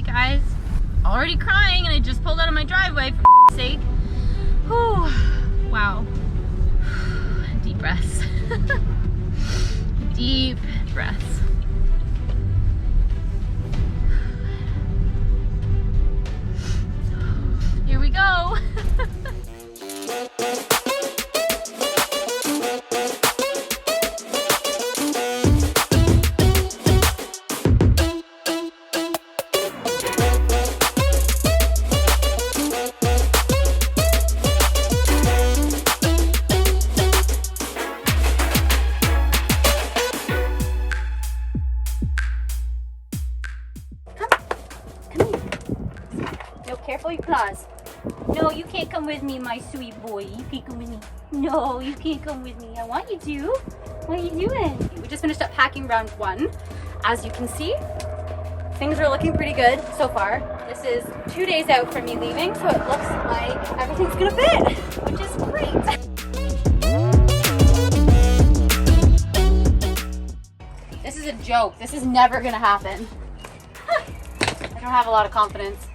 right, guys. Already crying, and I just pulled out of my driveway, for sake. Whew. Wow. Deep breaths. Deep breaths. Here we go. Careful your claws. No, you can't come with me, my sweet boy. You can't come with me. No, you can't come with me. I want you to. What are you doing? We just finished up packing round 1. As you can see, things are looking pretty good so far. This is 2 days out from me leaving, so it looks like everything's gonna fit, which is great. This is a joke. This is never gonna happen. I don't have a lot of confidence.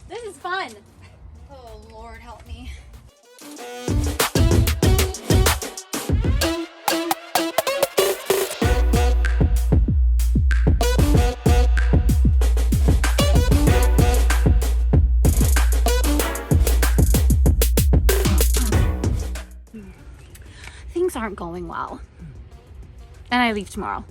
This is fun. Oh, Lord, help me. Things aren't going well. And I leave tomorrow.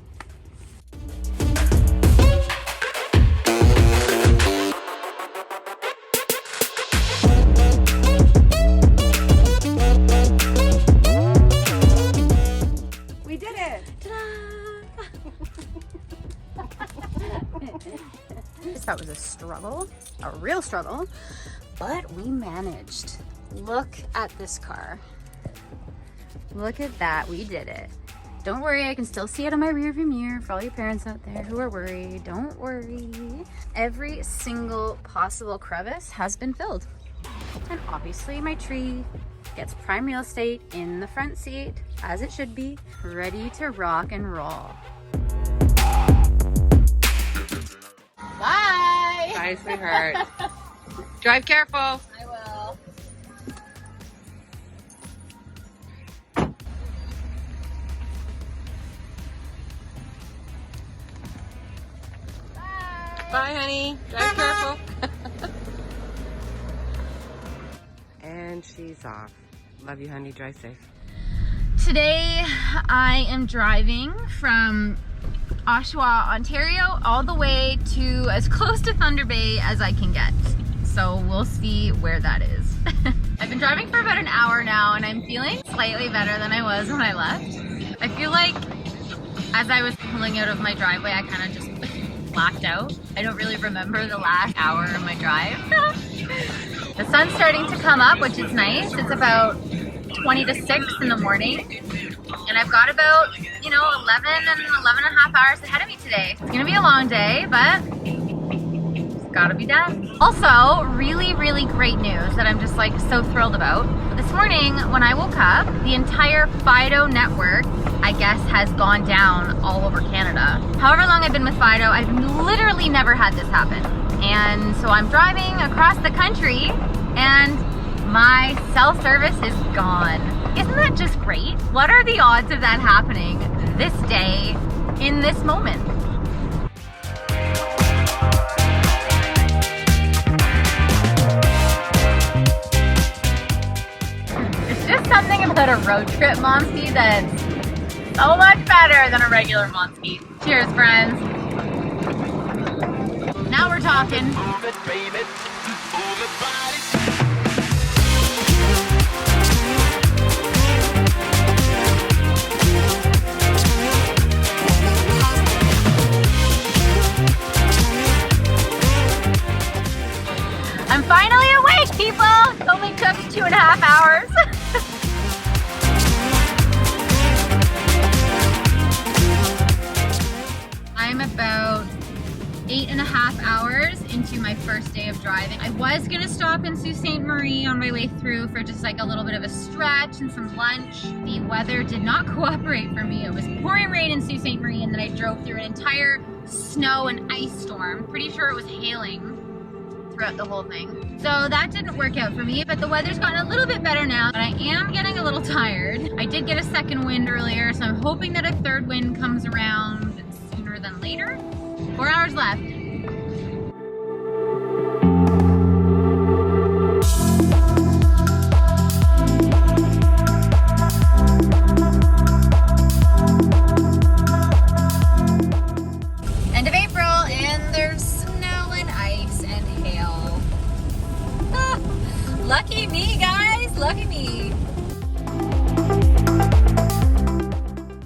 We did it! That was a struggle, a real struggle, but we managed. Look at this car. Look at that, we did it. Don't worry, I can still see it on my rearview mirror for all you parents out there who are worried. Don't worry. Every single possible crevice has been filled. And obviously my tree gets prime real estate in the front seat, as it should be, ready to rock and roll. Bye! Bye, sweetheart. Drive careful. I will. Bye, honey. Drive careful. And she's off. Love you, honey. Drive safe. Today I am driving from Oshawa, Ontario, all the way to as close to Thunder Bay as I can get. So we'll see where that is. I've been driving for about an hour now, and I'm feeling slightly better than I was when I left. I feel like as I was pulling out of my driveway, I kind of just blacked out. I don't really remember the last hour of my drive. The sun's starting to come up, which is nice. It's about 20 to 6 in the morning. And I've got about, 11 and 11 and a half hours ahead of me today. It's gonna be a long day, but it's gotta be done. Also, really, really great news that I'm just so thrilled about. This morning, when I woke up, the entire Fido network, I guess, has gone down all over Canada. However long I've been with Fido, I've literally never had this happen. And so I'm driving across the country and my cell service is gone. Isn't that just great? What are the odds of that happening this day, in this moment? There's just something about a road trip Monski that's so much better than a regular Monski. Cheers, friends. Now we're talking. I'm finally awake, people! It only took 2.5 hours. I'm about 8.5 hours into to my first day of driving. I was gonna stop in Sault Ste. Marie on my way through for just like a little bit of a stretch and some lunch. The weather did not cooperate for me. It was pouring rain in Sault Ste. Marie, and then I drove through an entire snow and ice storm. Pretty sure it was hailing throughout the whole thing. So that didn't work out for me, but the weather's gotten a little bit better now, but I am getting a little tired. I did get a second wind earlier, so I'm hoping that a third wind comes around sooner than later. 4 hours left. End of April, and there's snow and ice and hail. Ah, lucky me, guys, lucky me.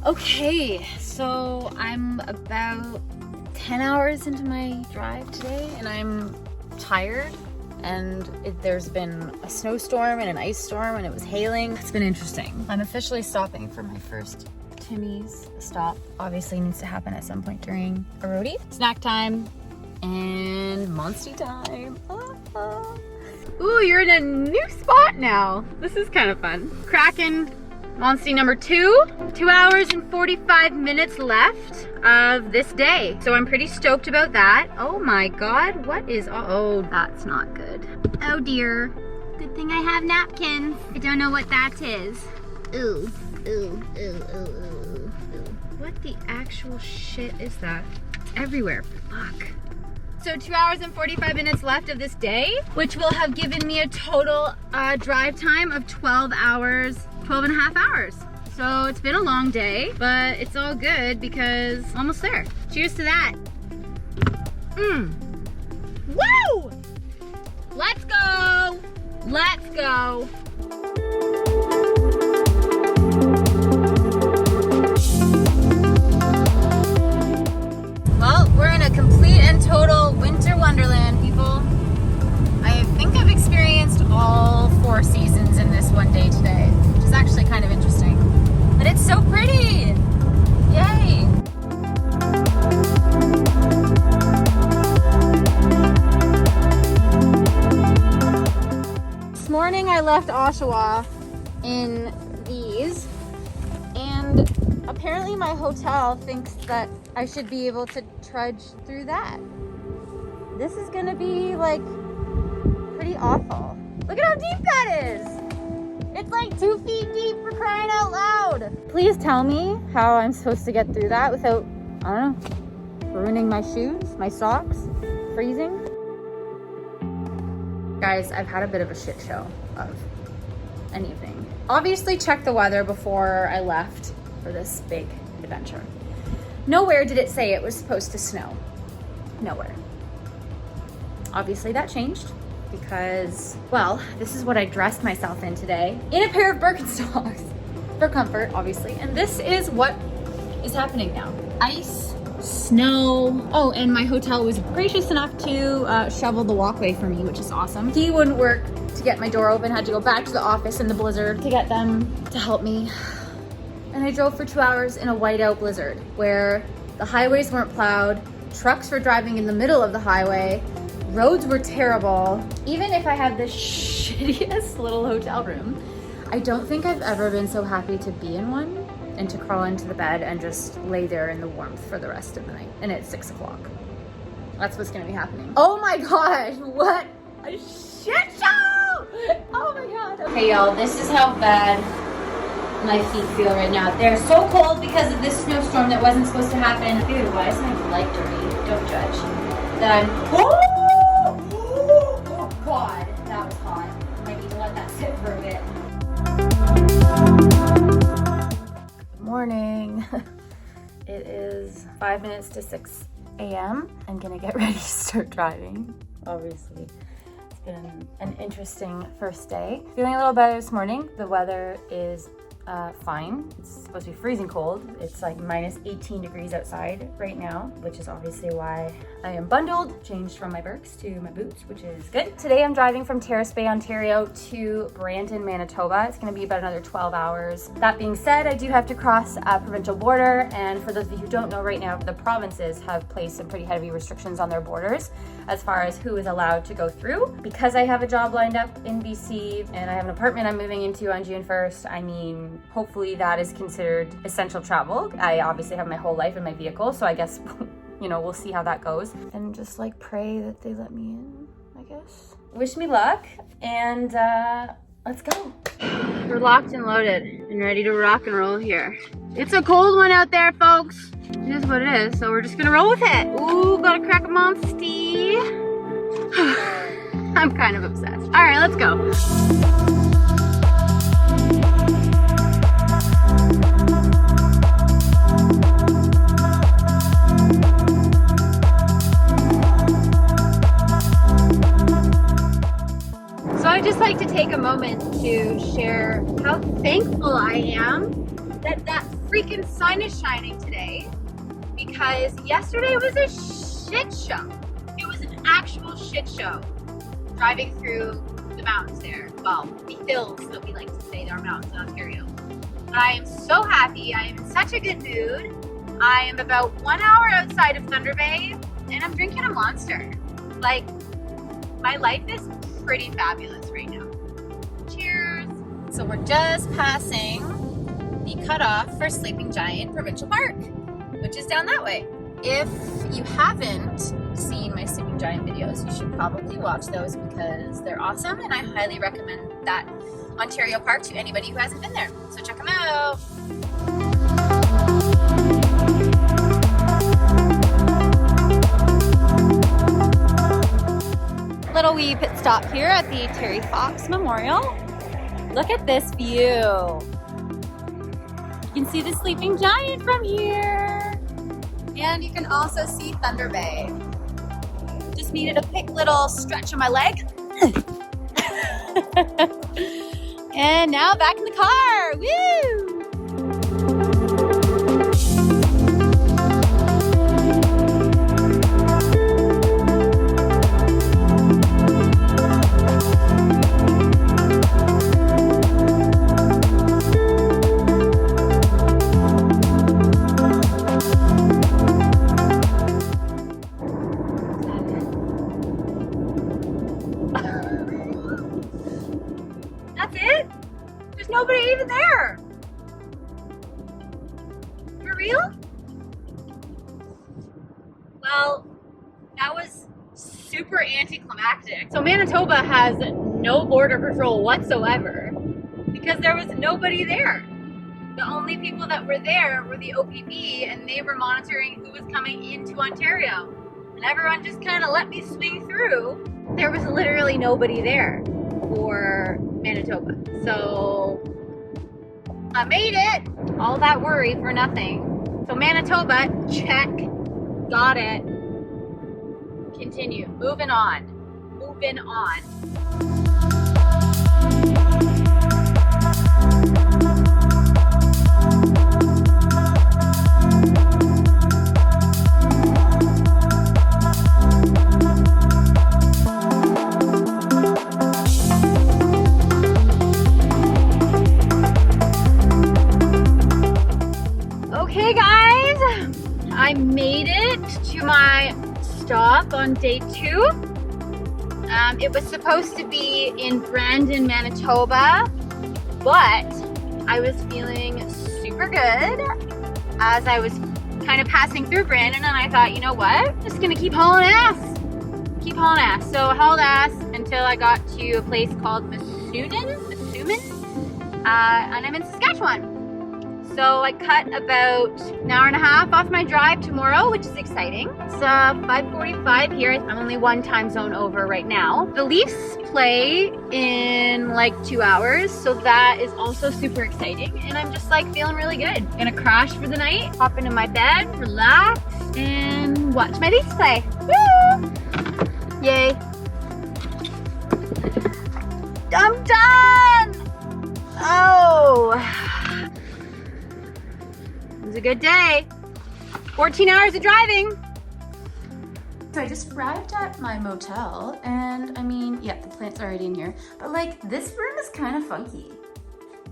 Okay, so I'm about 10 hours into my drive today, and I'm tired, and there's been a snowstorm and an ice storm, and it was hailing. It's been interesting. I'm officially stopping for my first Timmy's stop. Obviously needs to happen at some point during a roadie. Snack time and Monsty time. Ooh, you're in a new spot now. This is kind of fun. Kraken Monsty number 2. 2 hours and 45 minutes left of this day. So I'm pretty stoked about that. Oh my God, what is, oh, that's not good. Oh dear. Good thing I have napkins. I don't know what that is. Ooh, ooh, ooh, ooh, ooh, ooh. What the actual shit is that? It's everywhere, fuck. So 2 hours and 45 minutes left of this day, which will have given me a total drive time of 12 and a half hours. So it's been a long day, but it's all good because I'm almost there. Cheers to that. Woo! Let's go! Let's go! Well, we're in a complete and total winter wonderland, people. I think I've experienced all 4 seasons in this one day today, which is actually kind of interesting. But it's so pretty! Yay! This morning I left Oshawa in these, and apparently my hotel thinks that I should be able to trudge through that. This is gonna be like pretty awful. Look at how deep that is! It's like 2 feet deep, for crying out loud! Please tell me how I'm supposed to get through that without, I don't know, ruining my shoes, my socks, freezing. Guys, I've had a bit of a shit show of an evening. Obviously checked the weather before I left for this big adventure. Nowhere did it say it was supposed to snow. Nowhere. Obviously that changed because, well, this is what I dressed myself in today. In a pair of Birkenstocks for comfort, obviously. And this is what is happening now. Ice, snow. Oh, and my hotel was gracious enough to shovel the walkway for me, which is awesome. Key wouldn't work to get my door open. Had to go back to the office in the blizzard to get them to help me. And I drove for 2 hours in a whiteout blizzard where the highways weren't plowed, trucks were driving in the middle of the highway, roads were terrible. Even if I had this shittiest little hotel room, I don't think I've ever been so happy to be in one and to crawl into the bed and just lay there in the warmth for the rest of the night. And it's 6 o'clock. That's what's gonna be happening. Oh my gosh, what a shit show! Oh my God. Okay, y'all, this is how bad my feet feel right now. They're so cold because of this snowstorm that wasn't supposed to happen. Dude, why is my light dirty? Don't judge. That I'm, oh God, that was hot. I need to let that sit for a bit. Good morning. It is 5 minutes to 6 a.m. I'm gonna get ready to start driving, obviously. It's been an interesting first day. Feeling a little better this morning. The weather is fine. It's supposed to be freezing cold. It's like minus 18 degrees outside right now, which is obviously why I am bundled, changed from my Birks to my boots, which is good. Today I'm driving from Terrace Bay, Ontario to Brandon, Manitoba. It's gonna be about another 12 hours. That being said, I do have to cross a provincial border, and for those of you who don't know, right now the provinces have placed some pretty heavy restrictions on their borders as far as who is allowed to go through. Because I have a job lined up in BC and I have an apartment I'm moving into on June 1st, I mean, hopefully that is considered essential travel. I obviously have my whole life in my vehicle, so I guess, you know, we'll see how that goes. And just like pray that they let me in, I guess. Wish me luck, and let's go. We're locked and loaded and ready to rock and roll here. It's a cold one out there, folks. It is what it is, so we're just gonna roll with it. Ooh, gotta crack a Monsty. I'm kind of obsessed. All right, let's go. So I'd just like to take a moment to share how thankful I am that that freaking sun is shining today, because yesterday was a shit show. It was an actual shit show driving through the mountains there. Well, the hills that we like to say are mountains in Ontario. But I am so happy. I am in such a good mood. I am about 1 hour outside of Thunder Bay and I'm drinking a Monster. Like, my life is pretty fabulous right now. Cheers. So we're just passing the cutoff for Sleeping Giant Provincial Park, which is down that way. If you haven't seen my Sleeping Giant videos, you should probably watch those because they're awesome, and I highly recommend that Ontario park to anybody who hasn't been there. So check them out. Little wee pit stop here at the Terry Fox Memorial. Look at this view. You can see the Sleeping Giant from here. And you can also see Thunder Bay. Just needed a quick little stretch on my leg. And now back in the car. Woo! Nobody even there. For real? Well, that was super anticlimactic. So Manitoba has no border patrol whatsoever because there was nobody there. The only people that were there were the OPP, and they were monitoring who was coming into Ontario. And everyone just kind of let me swing through. There was literally nobody there for Manitoba. So I made it. All that worry for nothing. So Manitoba, check. Got it. Continue. Moving on. Moving on. Okay guys, I made it to my stop on day 2. It was supposed to be in Brandon, Manitoba, but I was feeling super good as I was kind of passing through Brandon, and I thought, you know what, I'm just gonna keep hauling ass. Keep hauling ass. So I hauled ass until I got to a place called Moosomin, and I'm in Saskatchewan. So I cut about an hour and a half off my drive tomorrow, which is exciting. It's 5:45 here. I'm only one time zone over right now. The Leafs play in like 2 hours, so that is also super exciting. And I'm just like feeling really good. Gonna crash for the night, hop into my bed, relax, and watch my Leafs play. Woo! Yay. I'm done! Oh. was a good day. 14 hours of driving. So I just arrived at my motel and I mean, yeah, the plant's already in here, but like this room is kind of funky.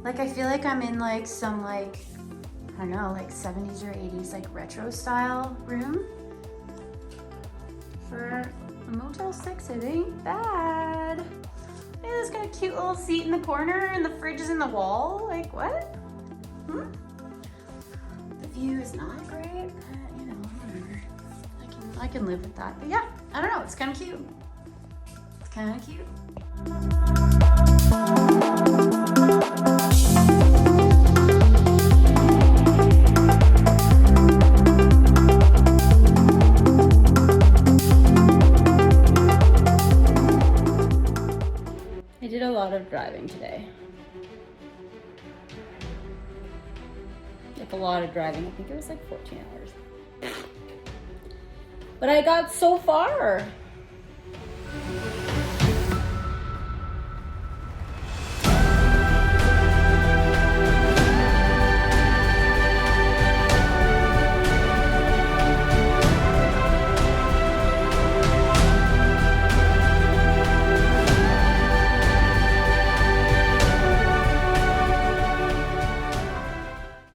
Like I feel like I'm in like some like, I don't know, like 70s or 80s like retro style room. For a Motel 6, it ain't bad. Hey, this got a cute little seat in the corner and the fridge is in the wall. Like what? The view is not great, but you know, whatever. I can live with that. But yeah, I don't know, it's kind of cute. It's kind of cute. I did a lot of driving today. Like a lot of driving. I think it was like 14 hours. But I got so far.